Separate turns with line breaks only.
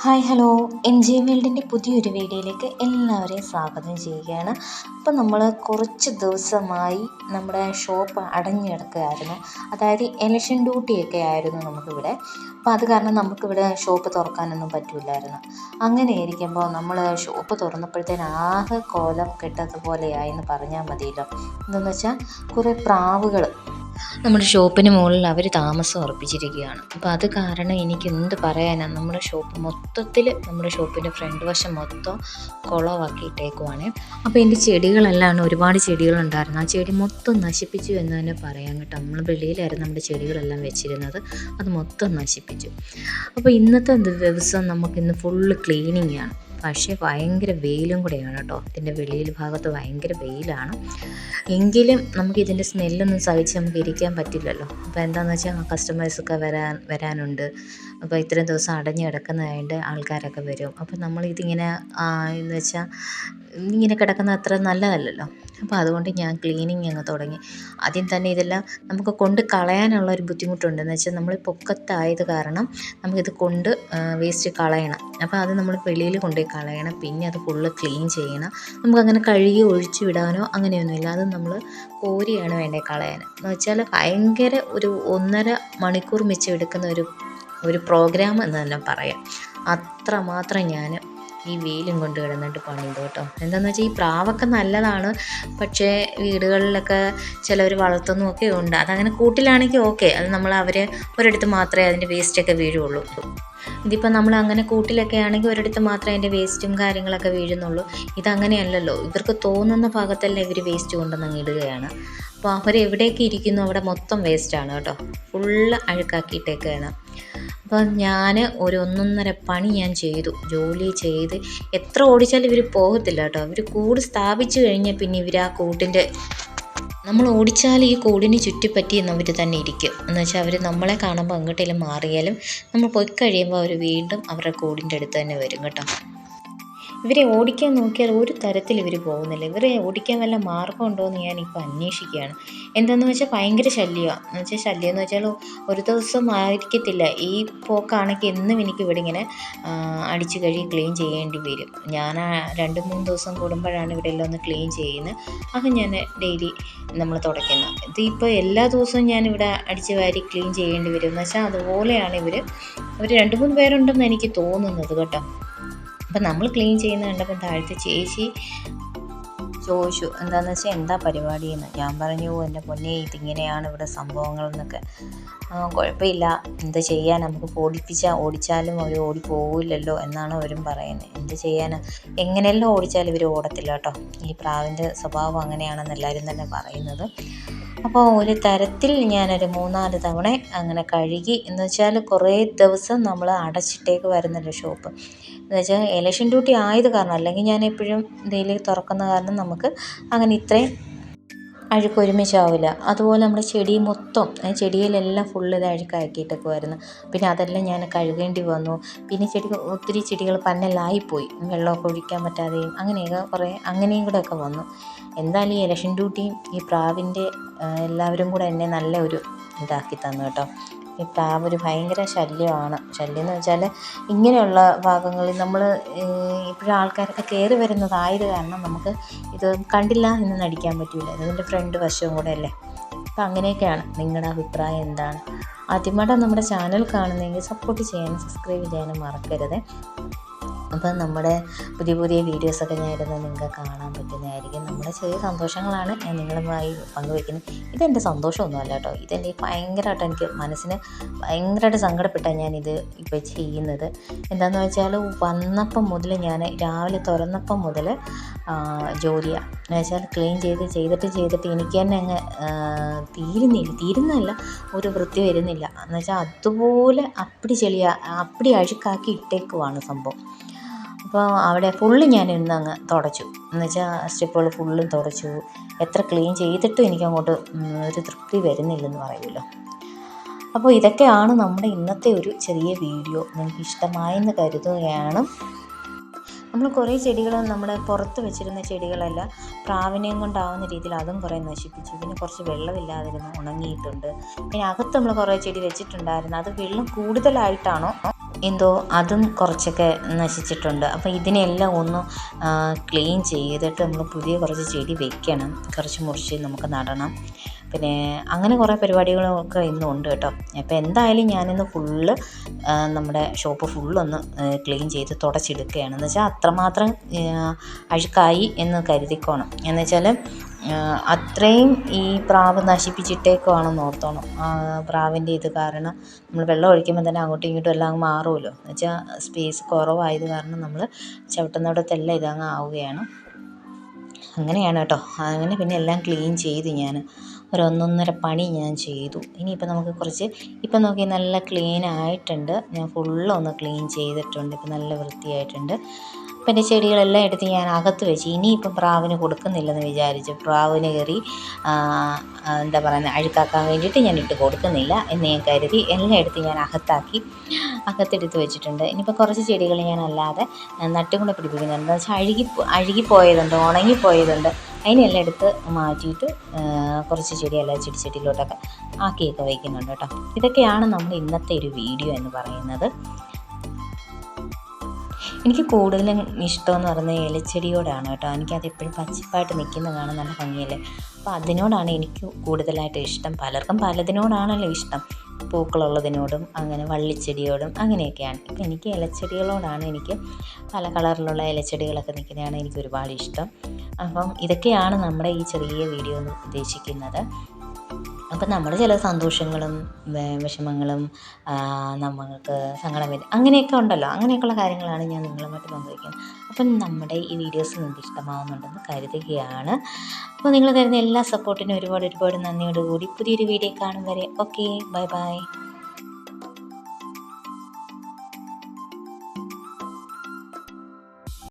Hi hello M G വേൾഡിൻ്റെ പുതിയൊരു വീഡിയോയിലേക്ക് എല്ലാവരെയും സ്വാഗതം ചെയ്യുകയാണ്. അപ്പോൾ നമ്മൾ കുറച്ച് ദിവസമായി നമ്മുടെ ഷോപ്പ് അടഞ്ഞു കിടക്കുകയായിരുന്നു. അതായത് ഇലക്ഷൻ ഡ്യൂട്ടിയൊക്കെ ആയിരുന്നു നമുക്കിവിടെ. അപ്പോൾ അത് കാരണം നമുക്കിവിടെ ഷോപ്പ് തുറക്കാനൊന്നും പറ്റില്ലായിരുന്നു. അങ്ങനെ ഇരിക്കുമ്പോൾ നമ്മൾ ഷോപ്പ് തുറന്നപ്പോഴത്തേന് ആകെ കോലം കെട്ടതുപോലെയായി എന്ന് പറഞ്ഞാൽ മതിയല്ലോ. എന്താണെന്ന് വെച്ചാൽ കുറേ പ്രാവുകൾ നമ്മുടെ ഷോപ്പിന് മുകളിൽ അവർ താമസം ഉറപ്പിച്ചിരിക്കുകയാണ്. അപ്പോൾ അത് കാരണം എനിക്ക് എന്ത് പറയാനാണ്, നമ്മുടെ ഷോപ്പ് മൊത്തത്തിൽ നമ്മുടെ ഷോപ്പിൻ്റെ ഫ്രണ്ട് വശം മൊത്തം കുളമാക്കിയിട്ടേക്കുവാണ്. അപ്പോൾ എൻ്റെ ചെടികളെല്ലാം ഒരുപാട് ചെടികളുണ്ടായിരുന്നു, ആ ചെടി മൊത്തം നശിപ്പിച്ചു എന്ന് തന്നെ പറയാം കേട്ടോ. നമ്മൾ വെളിയിലായിരുന്നു നമ്മുടെ ചെടികളെല്ലാം വെച്ചിരുന്നത്, അത് മൊത്തം നശിപ്പിച്ചു. അപ്പോൾ ഇന്നത്തെ ദിവസം നമുക്കിന്ന് ഫുള്ള് ക്ലീനിങ് ആണ്. പക്ഷേ ഭയങ്കര വെയിലും കൂടെയാണ് കേട്ടോ. ഇതിൻ്റെ വെളിയിൽ ഭാഗത്ത് ഭയങ്കര വെയിലാണ്. എങ്കിലും നമുക്ക് ഇതിൻ്റെ സ്മെല്ലൊന്നും സഹിച്ച് നമുക്ക് ഇരിക്കാൻ പറ്റില്ലല്ലോ. അപ്പോൾ എന്താണെന്ന് വെച്ചാൽ കസ്റ്റമേഴ്സൊക്കെ വരാനുണ്ട്. അപ്പോൾ ഇത്രയും ദിവസം അടഞ്ഞു കിടക്കുന്നതായിട്ട് ആൾക്കാരൊക്കെ വരും. അപ്പോൾ നമ്മളിതിങ്ങനെ എന്ന് വെച്ചാൽ ഇങ്ങനെ കിടക്കുന്നത് അത്ര നല്ലതല്ലല്ലോ. അപ്പോൾ അതുകൊണ്ട് ഞാൻ ക്ലീനിങ് അങ്ങ് തുടങ്ങി. ആദ്യം തന്നെ ഇതെല്ലാം നമുക്ക് കൊണ്ട് കളയാനുള്ള ഒരു ബുദ്ധിമുട്ടുണ്ട്. എന്ന് വെച്ചാൽ നമ്മൾ പൊക്കത്തായത് കാരണം നമുക്കിത് കൊണ്ട് വേസ്റ്റ് കളയണം. അപ്പോൾ അത് നമ്മൾ വെളിയിൽ കൊണ്ടുപോയി കളയണം. പിന്നെ അത് ഫുള്ള് ക്ലീൻ ചെയ്യണം. നമുക്കങ്ങനെ കഴുകി ഒഴിച്ചു വിടാനോ അങ്ങനെയൊന്നുമില്ല. അത് നമ്മൾ കോരിയാണ് വേണ്ടത് കളയാൻ. എന്ന് വെച്ചാൽ ഭയങ്കര ഒരു 1.5 മണിക്കൂർ മിച്ചം എടുക്കുന്ന ഒരു പ്രോഗ്രാം എന്ന് തന്നെ പറയാം. അത്രമാത്രം ഞാൻ ഈ വെയിലും കൊണ്ട് കിടന്നിട്ട് പണിയുണ്ട് കേട്ടോ. എന്താണെന്ന് വെച്ചാൽ ഈ പ്രാവൊക്കെ നല്ലതാണ്, പക്ഷേ വീടുകളിലൊക്കെ ചിലവർ വളർത്തുന്നതൊക്കെ ഉണ്ട്. അതങ്ങനെ കൂട്ടിലാണെങ്കിൽ ഓക്കെ, അത് നമ്മൾ ഒരിടത്ത് മാത്രമേ അതിൻ്റെ വേസ്റ്റൊക്കെ വീഴുള്ളൂ. ഇതിപ്പോൾ നമ്മൾ അങ്ങനെ കൂട്ടിലൊക്കെ ആണെങ്കിൽ ഒരിടത്ത് മാത്രമേ അതിൻ്റെ വേസ്റ്റും കാര്യങ്ങളൊക്കെ വീഴുന്നുള്ളൂ. ഇതങ്ങനെയല്ലല്ലോ, ഇവർക്ക് തോന്നുന്ന ഭാഗത്തല്ല ഇവർ വേസ്റ്റ് കൊണ്ടുവന്ന് ഇടുകയാണ്. അപ്പോൾ അവരെവിടേക്ക് ഇരിക്കുന്നു അവിടെ മൊത്തം വേസ്റ്റാണ് കേട്ടോ, ഫുള്ള് അഴുക്കാക്കിയിട്ടേക്കാണ്. അപ്പോൾ ഞാൻ ഒരു 1.5 പണി ഞാൻ ചെയ്തു, ജോലി ചെയ്ത് എത്ര ഓടിച്ചാലും ഇവർ പോകത്തില്ല കേട്ടോ. അവർ കൂട് സ്ഥാപിച്ചു കഴിഞ്ഞാൽ പിന്നെ ഇവർ ആ കൂട്ടിൻ്റെ നമ്മൾ ഓടിച്ചാൽ ഈ കൂടിന് ചുറ്റിപ്പറ്റി എന്നവർ തന്നെ ഇരിക്കും. എന്ന് വെച്ചാൽ അവർ നമ്മളെ കാണുമ്പോൾ അങ്ങോട്ടേലും മാറിയാലും നമ്മൾ പോയി കഴിയുമ്പോൾ അവർ വീണ്ടും അവരുടെ കൂടിൻ്റെ അടുത്ത് തന്നെ വരും കേട്ടോ. ഇവരെ ഓടിക്കാൻ നോക്കിയാൽ ഒരു തരത്തിൽ ഇവർ പോകുന്നില്ല. ഇവരെ ഓടിക്കാൻ വല്ല മാർഗ്ഗമുണ്ടോ എന്ന് ഞാനിപ്പോൾ അന്വേഷിക്കുകയാണ്. എന്താണെന്ന് വെച്ചാൽ ഭയങ്കര ശല്യമാണ്. എന്ന് വെച്ചാൽ ശല്യം എന്ന് വെച്ചാൽ ഒരു ദിവസം ആയിരിക്കത്തില്ല, ഈ പോക്കാണെങ്കിൽ എന്നും എനിക്ക് ഇവിടെ ഇങ്ങനെ അടിച്ച് കഴുകി ക്ലീൻ ചെയ്യേണ്ടി വരും. ഞാൻ 2-3 ദിവസം കൂടുമ്പോഴാണ് ഇവിടെ എല്ലാം ഒന്ന് ക്ലീൻ ചെയ്യുന്നത്. അത് ഞാൻ ഡെയിലി നമ്മൾ തുടയ്ക്കുന്നത്. ഇതിപ്പോൾ എല്ലാ ദിവസവും ഞാനിവിടെ അടിച്ച് വാരി ക്ലീൻ ചെയ്യേണ്ടി വരും. എന്ന് വെച്ചാൽ അതുപോലെയാണ് ഇവർ 2-3 പേരുണ്ടെന്ന് എനിക്ക് തോന്നുന്നത് കേട്ടോ. അപ്പം നമ്മൾ ക്ലീൻ ചെയ്യുന്ന കണ്ടപ്പോൾ താഴത്തെ ചേച്ചി ചോദിച്ചു എന്താണെന്ന് വെച്ചാൽ എന്താ പരിപാടിയെന്ന്. ഞാൻ പറഞ്ഞു, എൻ്റെ പൊന്നെ ഇതിങ്ങനെയാണ് ഇവിടെ സംഭവങ്ങൾ എന്നൊക്കെ. കുഴപ്പമില്ല, എന്ത് ചെയ്യാൻ, നമുക്ക് ഓടിച്ചാലും അവർ ഓടിപ്പോവില്ലല്ലോ എന്നാണ് അവരും പറയുന്നത്. എന്ത് ചെയ്യാനാ, എങ്ങനെയെല്ലാം ഓടിച്ചാലും ഇവർ ഓടത്തില്ല കേട്ടോ. ഈ പ്രാവിൻ്റെ സ്വഭാവം അങ്ങനെയാണെന്ന് എല്ലാവരും തന്നെ പറയുന്നത്. അപ്പോൾ ഒരു തരത്തിൽ ഞാനൊരു 3-4 തവണ അങ്ങനെ കഴുകി. എന്ന് വെച്ചാൽ കുറേ ദിവസം നമ്മൾ അടച്ചിട്ടേക്ക് വരുന്നല്ലോ ഷോപ്പ്. എന്ന് വെച്ചാൽ ഇലക്ഷൻ ഡ്യൂട്ടി ആയത് കാരണം, അല്ലെങ്കിൽ ഞാൻ എപ്പോഴും ഡെയിലി തുറക്കുന്ന കാരണം നമുക്ക് അങ്ങനെ ഇത്രയും അഴുക്ക് ഒരുമിച്ചാവില്ല. അതുപോലെ നമ്മുടെ ചെടി മൊത്തം ചെടിയിലെല്ലാം ഫുള്ള് ഇത് അഴുക്കാക്കിയിട്ടൊക്കെ വരുന്നു. പിന്നെ അതെല്ലാം ഞാൻ കഴുകേണ്ടി വന്നു. പിന്നെ ഒത്തിരി ചെടികൾ പന്നലായിപ്പോയി, വെള്ളമൊക്കെ ഒഴിക്കാൻ പറ്റാതെയും അങ്ങനെയൊക്കെ കുറേ അങ്ങനെയും കൂടെ ഒക്കെ വന്നു. എന്തായാലും ഈ ഇലക്ഷൻ ഡ്യൂട്ടിയും ഈ പ്രാവിൻ്റെ എല്ലാവരും കൂടെ എന്നെ നല്ല ഒരു ഇതാക്കി തന്നു കേട്ടോ. ഈ പ്രാവ് ഒരു ഭയങ്കര ശല്യമാണ്. ശല്യം എന്ന് വെച്ചാൽ ഇങ്ങനെയുള്ള ഭാഗങ്ങളിൽ നമ്മൾ ഇപ്പോഴും ആൾക്കാരൊക്കെ കയറി വരുന്നതായത് കാരണം നമുക്ക് ഇത് കണ്ടില്ല എന്ന് നടിക്കാൻ പറ്റില്ല. ഇതിൻ്റെ ഫ്രണ്ട് വശവും കൂടെ അല്ലേ. അപ്പം അങ്ങനെയൊക്കെയാണ്. നിങ്ങളുടെ അഭിപ്രായം എന്താണ്? ആദ്യമായിട്ട് നമ്മുടെ ചാനൽ കാണുന്നതെങ്കിൽ സപ്പോർട്ട് ചെയ്യാനും സബ്സ്ക്രൈബ് ചെയ്യാനും മറക്കരുത്. അപ്പം നമ്മുടെ പുതിയ വീഡിയോസൊക്കെ ഞാൻ ഇടുന്നത് നിങ്ങൾക്ക് കാണാൻ പറ്റുന്നതായിരിക്കും. നമ്മുടെ ചെറിയ സന്തോഷങ്ങളാണ് ഞാൻ നിങ്ങളുമായി പങ്കുവയ്ക്കുന്നത്. ഇതെൻ്റെ സന്തോഷമൊന്നുമല്ല കേട്ടോ, ഇതെൻ്റെ ഭയങ്കരമായിട്ട് എനിക്ക് മനസ്സിന് ഭയങ്കരമായിട്ട് സങ്കടപ്പെട്ടാണ് ഞാനിത് ഇപ്പോൾ ചെയ്യുന്നത്. എന്താണെന്ന് വെച്ചാൽ വന്നപ്പം മുതൽ ഞാൻ രാവിലെ തുറന്നപ്പം മുതൽ ജോലിയാണ്. എന്ന് വെച്ചാൽ ക്ലീൻ ചെയ്തിട്ട് എനിക്ക് തന്നെ അങ്ങ് തീരുന്നില്ല, ഒരു വൃത്തി വരുന്നില്ല. എന്ന് വെച്ചാൽ അതുപോലെ അപ്പടി അഴുക്കാക്കി ഇട്ടേക്കുവാണ് സംഭവം. അപ്പോൾ അവിടെ ഫുള്ള് ഞാൻ അങ്ങ് തുടച്ചു. എന്ന് വെച്ചാൽ സ്റ്റെപ്പുകൾ ഫുള്ളും തുടച്ചു. എത്ര ക്ലീൻ ചെയ്തിട്ടും എനിക്കങ്ങോട്ട് ഒരു തൃപ്തി വരുന്നില്ലെന്ന് പറയുമല്ലോ. അപ്പോൾ ഇതൊക്കെയാണ് നമ്മുടെ ഇന്നത്തെ ഒരു ചെറിയ വീഡിയോ. നിങ്ങൾക്ക് ഇഷ്ടമായെന്ന് കരുതുകയാണ്. നമ്മൾ കുറേ ചെടികൾ നമ്മുടെ പുറത്ത് വെച്ചിരുന്ന ചെടികളെല്ലാം പ്രാവിനെയും കൊണ്ടാവുന്ന രീതിയിൽ അതും കുറേ നശിപ്പിച്ചു. പിന്നെ കുറച്ച് വെള്ളമില്ലാതിരുന്നു, ഉണങ്ങിയിട്ടുണ്ട്. പിന്നെ അകത്ത് നമ്മൾ കുറേ ചെടി വെച്ചിട്ടുണ്ടായിരുന്നു, അത് വെള്ളം കൂടുതലായിട്ടാണോ എന്തോ അതും കുറച്ചൊക്കെ നശിച്ചിട്ടുണ്ട്. അപ്പോൾ ഇതിനെല്ലാം ഒന്ന് ക്ലീൻ ചെയ്തിട്ട് നമ്മൾ പുതിയ കുറച്ച് ചെടി വെക്കണം, കുറച്ച് മുറിച്ച് നമുക്ക് നടണം. പിന്നെ അങ്ങനെ കുറേ പരിപാടികളൊക്കെ ഇന്നുണ്ട് കേട്ടോ. അപ്പോൾ എന്തായാലും ഞാനിന്ന് ഫുള്ള് നമ്മുടെ ഷോപ്പ് ഫുള്ളൊന്ന് ക്ലീൻ ചെയ്ത് തുടച്ചെടുക്കുകയാണ്. എന്ന് വെച്ചാൽ അത്രമാത്രം അഴുക്കായി എന്ന് കരുതിക്കോണം. എന്ന് വെച്ചാൽ അത്രയും ഈ പ്രാവ് നശിപ്പിച്ചിട്ടേക്കുവാണെന്ന് ഓർത്തോണം. പ്രാവിൻ്റെ ഇത് കാരണം നമ്മൾ വെള്ളം ഒഴിക്കുമ്പോൾ തന്നെ അങ്ങോട്ടും ഇങ്ങോട്ടും എല്ലാം അങ്ങ് മാറുമല്ലോ. എന്ന് വെച്ചാൽ സ്പേസ് കുറവായത് കാരണം നമ്മൾ ചവിട്ടുന്നിടത്തെല്ലാം ഇതങ്ങ് ആവുകയാണ്. അങ്ങനെയാണ് കേട്ടോ. അങ്ങനെ പിന്നെ എല്ലാം ക്ലീൻ ചെയ്ത് ഞാൻ ഒന്നൊന്നര പണി ഞാൻ ചെയ്തു. ഇനിയിപ്പോൾ നമുക്ക് കുറച്ച് ഇപ്പം നോക്കി നല്ല ക്ലീൻ ആയിട്ടുണ്ട്. ഞാൻ ഫുള്ളൊന്ന് ക്ലീൻ ചെയ്തിട്ടുണ്ട്. ഇപ്പം നല്ല വൃത്തിയായിട്ടുണ്ട്. അപ്പം എൻ്റെ ചെടികളെല്ലാം എടുത്ത് ഞാൻ അകത്ത് വെച്ച്. ഇനിയിപ്പം പ്രാവിന് കൊടുക്കുന്നില്ലെന്ന് വിചാരിച്ചു. പ്രാവിന് കയറി എന്താ പറയുന്നത് അഴുക്കാക്കാൻ വേണ്ടിയിട്ട് ഞാൻ ഇട്ട് കൊടുക്കുന്നില്ല എന്ന് ഞാൻ കരുതി എല്ലാം എടുത്ത് ഞാൻ അകത്തെടുത്ത് വെച്ചിട്ടുണ്ട്. ഇനിയിപ്പോൾ കുറച്ച് ചെടികൾ ഞാൻ അല്ലാതെ നട്ടും കൂടെ പിടിപ്പിക്കുന്നുണ്ട്. എന്താ വെച്ചാൽ അഴുകിപ്പോയതുണ്ട്, ഉണങ്ങിപ്പോയതുണ്ട്. അതിനെല്ലാം എടുത്ത് മാറ്റിയിട്ട് കുറച്ച് ചെടിയെല്ലാം ചെടിച്ചട്ടിയിലോട്ടൊക്കെ ആക്കിയൊക്കെ വയ്ക്കുന്നുണ്ട് കേട്ടോ. ഇതൊക്കെയാണ് നമ്മുടെ ഇന്നത്തെ ഒരു വീഡിയോ എന്ന് പറയുന്നത്. എനിക്ക് കൂടുതലും ഇഷ്ടമെന്ന് പറയുന്നത് ഇലച്ചെടിയോടാണ് കേട്ടോ. എനിക്കത് എപ്പോഴും പച്ചപ്പായിട്ട് നിൽക്കുന്നത് കാണാൻ നല്ല ഭംഗിയല്ലേ. അപ്പോൾ അതിനോടാണ് എനിക്ക് കൂടുതലായിട്ട് ഇഷ്ടം. പലർക്കും പലതിനോടാണല്ലോ ഇഷ്ടം. പൂക്കളുള്ളതിനോടും അങ്ങനെ വള്ളിച്ചെടിയോടും അങ്ങനെയൊക്കെയാണ്. ഇപ്പം എനിക്ക് ഇലച്ചെടികളോടാണ് എനിക്ക് പല കളറിലുള്ള ഇലച്ചെടികളൊക്കെ നിൽക്കുന്നതാണ് എനിക്ക് ഒരുപാട് ഇഷ്ടം. അപ്പം ഇതൊക്കെയാണ് നമ്മുടെ ഈ ചെറിയ വീഡിയോ എന്ന് ഉദ്ദേശിക്കുന്നത്. അപ്പം നമ്മൾ ചില സന്തോഷങ്ങളും വിഷമങ്ങളും നമ്മൾക്ക് സങ്കടം വരും അങ്ങനെയൊക്കെ ഉണ്ടല്ലോ. അങ്ങനെയൊക്കെയുള്ള കാര്യങ്ങളാണ് ഞാൻ നിങ്ങളുമായിട്ട് പങ്കുവയ്ക്കുന്നത്. അപ്പം നമ്മുടെ ഈ വീഡിയോസ് നിങ്ങൾക്ക് ഇഷ്ടമാവുന്നുണ്ടെന്ന് കരുതുകയാണ്. അപ്പോൾ നിങ്ങൾ തരുന്ന എല്ലാ സപ്പോർട്ടിനും ഒരുപാട് നന്ദിയോടുകൂടി പുതിയൊരു വീഡിയോ കാണും വരെ ഓക്കെ, ബൈ ബൈ.